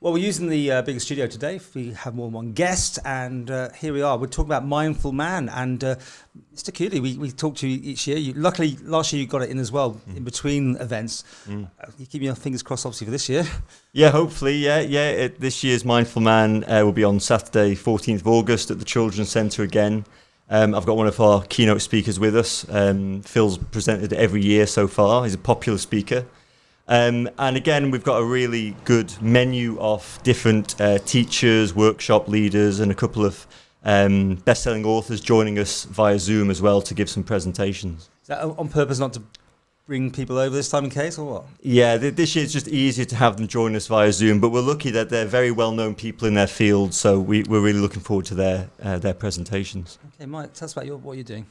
Well, we're using the bigger studio today. We have more than one guest, and here we are. We're talking about Mindful Man. And Mr. Kewley, we talk to you each year. Luckily, last year you got it in as well, in between events. You keep your fingers crossed, obviously, for this year. Yeah, hopefully, yeah. This year's Mindful Man will be on Saturday, 14th of August at the Children's Centre again. I've got one of our keynote speakers with us. Phil's presented every year so far. He's a popular speaker. And again, we've got a really good menu of different teachers, workshop leaders, and a couple of best-selling authors joining us via Zoom as well to give some presentations. Is that on purpose not to bring people over this time in case, or what? Yeah, this year it's just easier to have them join us via Zoom, but we're lucky that they're very well-known people in their field, so we're really looking forward to their presentations. Okay, Mike, tell us about what you're doing.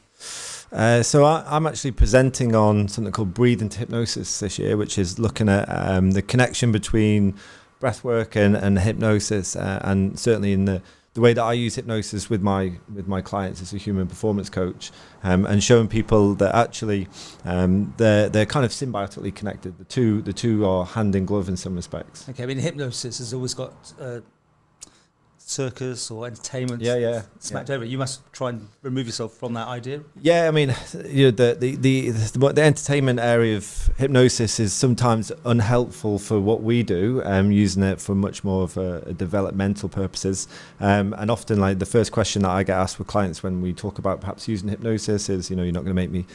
So I'm actually presenting on something called Breathe into Hypnosis this year, which is looking at the connection between breathwork and hypnosis, and certainly in the way that I use hypnosis with my clients as a human performance coach, and showing people that actually they're kind of symbiotically connected. The two are hand in glove in some respects. Okay, I mean hypnosis has always got circus or entertainment smacked over it. You must try and remove yourself from that idea. Yeah, I mean, the entertainment area of hypnosis is sometimes unhelpful for what we do, using it for much more of a developmental purposes. And often, like, the first question that I get asked with clients when we talk about perhaps using hypnosis is, you're not going to make me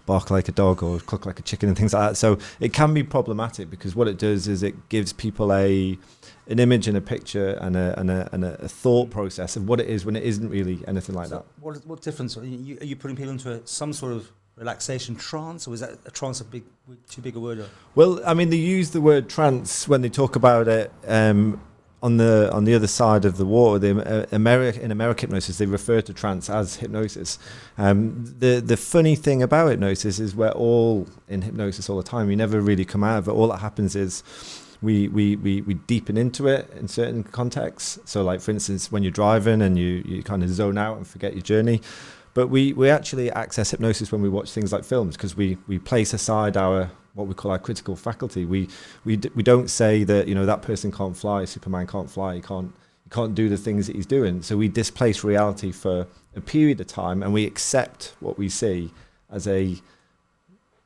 bark like a dog or cluck like a chicken and things like that. So it can be problematic because what it does is it gives people an image and a picture and a thought process of what it is when it isn't really anything like that. What difference? Are you putting people into some sort of relaxation trance, or is that a trance too big a word? Well, I mean, they use the word trance when they talk about it on the other side of the water. In American hypnosis, they refer to trance as hypnosis. The funny thing about hypnosis is we're all in hypnosis all the time. You never really come out of it. All that happens is we deepen into it in certain contexts. So, like, for instance, when you're driving and you kind of zone out and forget your journey. But we actually access hypnosis when we watch things like films, because we place aside what we call our critical faculty. We don't say that that person can't fly, Superman can't fly, he can't do the things that he's doing. So we displace reality for a period of time, and we accept what we see as a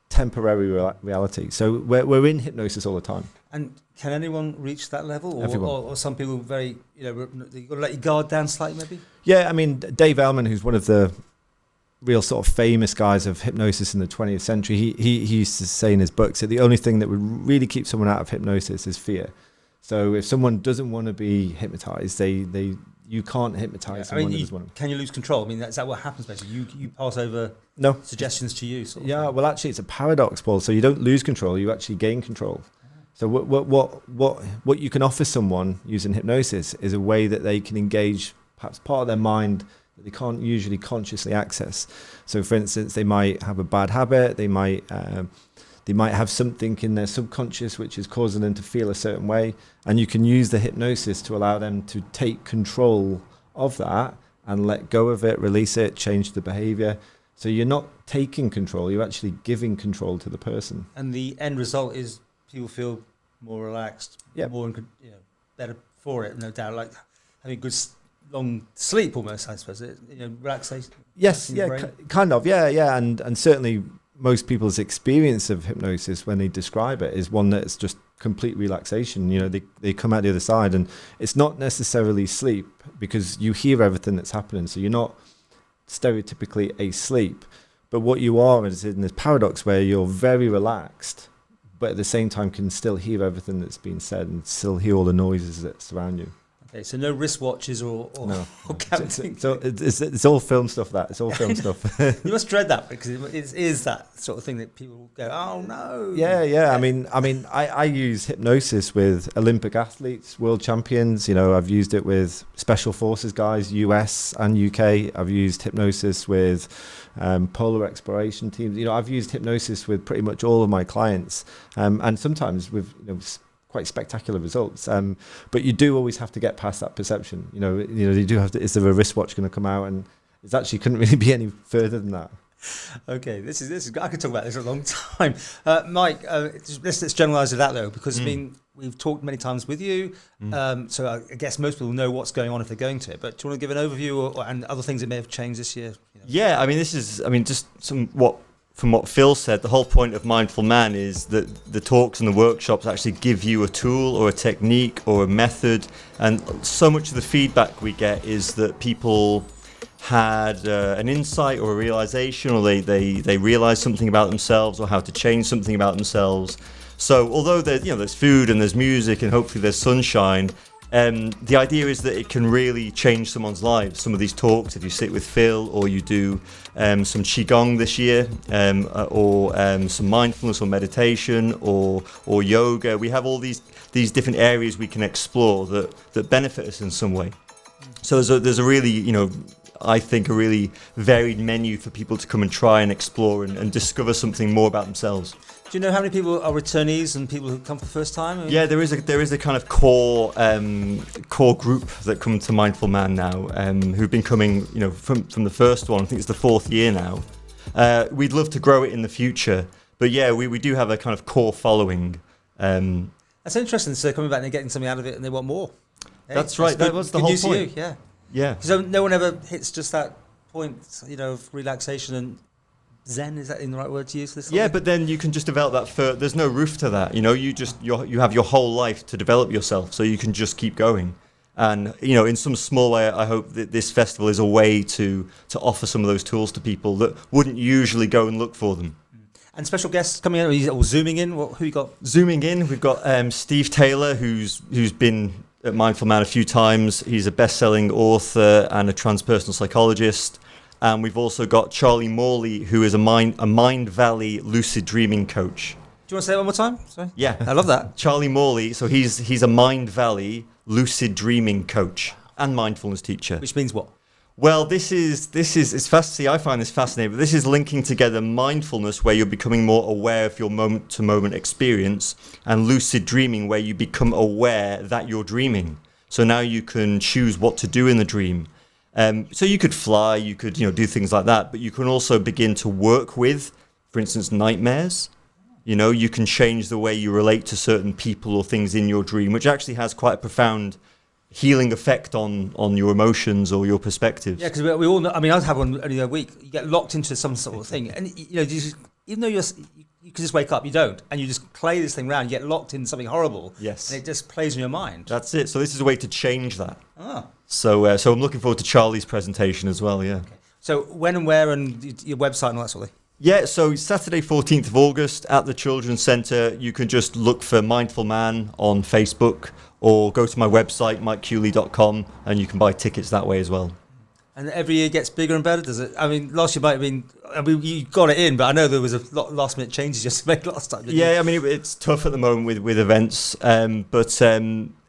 temporary reality. So we're in hypnosis all the time. And can anyone reach that level, or some people very you've got to let your guard down slightly, maybe? Yeah, I mean, Dave Ellman, who's one of the real sort of famous guys of hypnosis in the 20th century, he used to say in his books that the only thing that would really keep someone out of hypnosis is fear. So if someone doesn't want to be hypnotized, you can't hypnotize someone. Can you lose control? I mean, is that what happens basically? You pass over suggestions to you. Sort of yeah, well, actually, it's a paradox, Paul. So you don't lose control; you actually gain control. So what you can offer someone using hypnosis is a way that they can engage perhaps part of their mind that they can't usually consciously access. So, for instance, they might have a bad habit. They might have something in their subconscious which is causing them to feel a certain way, and you can use the hypnosis to allow them to take control of that and let go of it, release it, change the behavior. So you're not taking control; you're actually giving control to the person. And the end result is people feel more relaxed, more better for it, no doubt. Like having a good long sleep, almost, I suppose. Relaxation. Yes, kind of, yeah, and certainly most people's experience of hypnosis when they describe it is one that's just complete relaxation. They come out the other side, and it's not necessarily sleep because you hear everything that's happening, so you're not stereotypically asleep. But what you are is in this paradox where you're very relaxed, but at the same time can still hear everything that's been said and still hear all the noises that surround you. Okay, so no wristwatches or counting. So it's all film stuff. It's all film stuff. You must dread that because it is that sort of thing that people go, oh no. Yeah. I mean, I use hypnosis with Olympic athletes, world champions. I've used it with special forces guys, US and UK. I've used hypnosis with polar exploration teams. I've used hypnosis with pretty much all of my clients, and sometimes with quite spectacular results. But you do always have to get past that perception. You do have to. Is there a wristwatch going to come out? And it actually couldn't really be any further than that. Okay, this is. I could talk about this for a long time, Mike. Let's generalise that though, because I mean we've talked many times with you, so I guess most people know what's going on if they're going to it. But do you want to give an overview and other things that may have changed this year? Yeah, I mean, just from what Phil said, the whole point of Mindful Man is that the talks and the workshops actually give you a tool or a technique or a method, and so much of the feedback we get is that people had an insight or a realization, or they realized something about themselves or how to change something about themselves. So although there's food and there's music and hopefully there's sunshine, the idea is that it can really change someone's lives. Some of these talks, if you sit with Phil or you do some Qigong this year, or some mindfulness or meditation or yoga, we have all these different areas we can explore that benefit us in some way. So there's a really, I think, a really varied menu for people to come and try and explore and discover something more about themselves. Do you know how many people are returnees and people who come for the first time? Yeah, there is a kind of core group that come to Mindful Man now, who've been coming, from the first one. I think it's the 4th year now. We'd love to grow it in the future, but yeah, we do have a kind of core following. That's interesting. So coming back and they're getting something out of it and they want more. Hey, that's right. That was the whole point. Yeah. Yeah. So no one ever hits just that point, of relaxation and Zen. Is that in the right word to use this? Yeah, but then you can just develop that further. There's no roof to that. You have your whole life to develop yourself, so you can just keep going. And in some small way, I hope that this festival is a way to offer some of those tools to people that wouldn't usually go and look for them. And special guests coming in or zooming in. Who you got? Zooming in, we've got Steve Taylor, who's been at Mindful Man a few times. He's a best-selling author and a transpersonal psychologist. And we've also got Charlie Morley, who is a Mind Valley lucid dreaming coach. Do you want to say it one more time? Sorry. Yeah. I love that. Charlie Morley, so he's a Mind Valley lucid dreaming coach and mindfulness teacher. Which means what? Well, it's fast. See, I find this fascinating, but this is linking together mindfulness, where you're becoming more aware of your moment-to-moment experience, and lucid dreaming, where you become aware that you're dreaming. So now you can choose what to do in the dream. So you could fly, you could do things like that, but you can also begin to work with, for instance, nightmares. You can change the way you relate to certain people or things in your dream, which actually has quite a profound healing effect on your emotions or your perspectives. Yeah, because we all know. I mean, I have one only a week. You get locked into some sort of thing, and even though you can just wake up, you don't, and you just play this thing around. You get locked in something horrible. Yes, and it just plays in your mind. That's it. So this is a way to change that. Ah. So I'm looking forward to Charlie's presentation as well. Yeah. Okay. So when and where and your website and all that sort of thing. Yeah, so Saturday 14th of August at the Children's Centre. You can just look for Mindful Man on Facebook or go to my website, mikekewley.com, and you can buy tickets that way as well. And every year gets bigger and better, does it? I mean, last year might have been, you got it in, but I know there was a lot of last minute changes just to make last time, didn't you? I mean, it's tough at the moment with events, but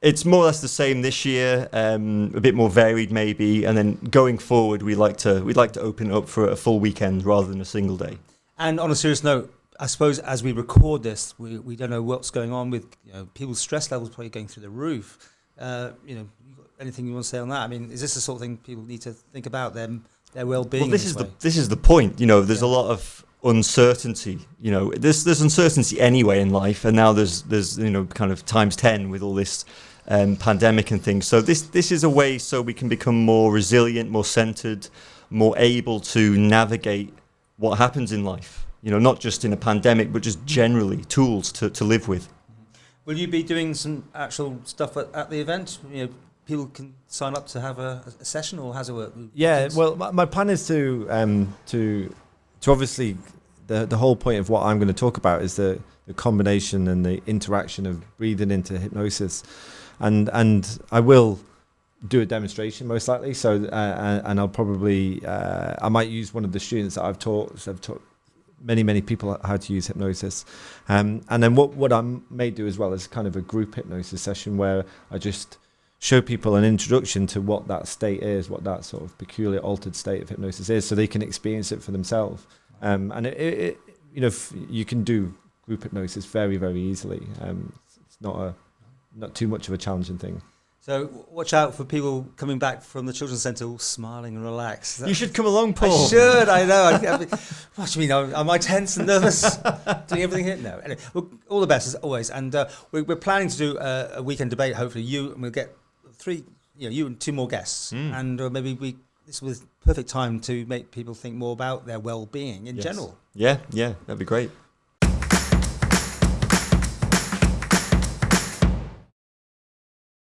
it's more or less the same this year, a bit more varied maybe, and then going forward, we'd like to open it up for a full weekend rather than a single day. And on a serious note, I suppose as we record this, we don't know what's going on with people's stress levels probably going through the roof. Anything you want to say on that? I mean, is this the sort of thing people need to think about their well-being? Well, this is the point. There's a lot of uncertainty. There's uncertainty anyway in life, and now there's kind of times 10 with all this pandemic and things. So this is a way so we can become more resilient, more centered, more able to navigate what happens in life. Not just in a pandemic, but just generally tools to live with. Will you be doing some actual stuff at the event? People can sign up to have a session, or how's it work? Yeah, well, my plan is to obviously the whole point of what I'm going to talk about is the combination and the interaction of breathing into hypnosis, and I will do a demonstration most likely. So and I'll probably I might use one of the students that I've taught many people how to use hypnosis, and then what I may do as well is kind of a group hypnosis session where I just show people an introduction to what that state is, what that sort of peculiar altered state of hypnosis is, so they can experience it for themselves. And it you can do group hypnosis very, very easily. It's not too much of a challenging thing. So watch out for people coming back from the children's centre all smiling and relaxed. You should come along, Paul. I should, I know. What do you mean? Am I tense and nervous? Doing everything here? No. Anyway, well, all the best as always. And we're planning to do a weekend debate. Hopefully, and we'll get you and 2 more guests, and maybe this was perfect time to make people think more about their well-being in general. Yeah, that'd be great.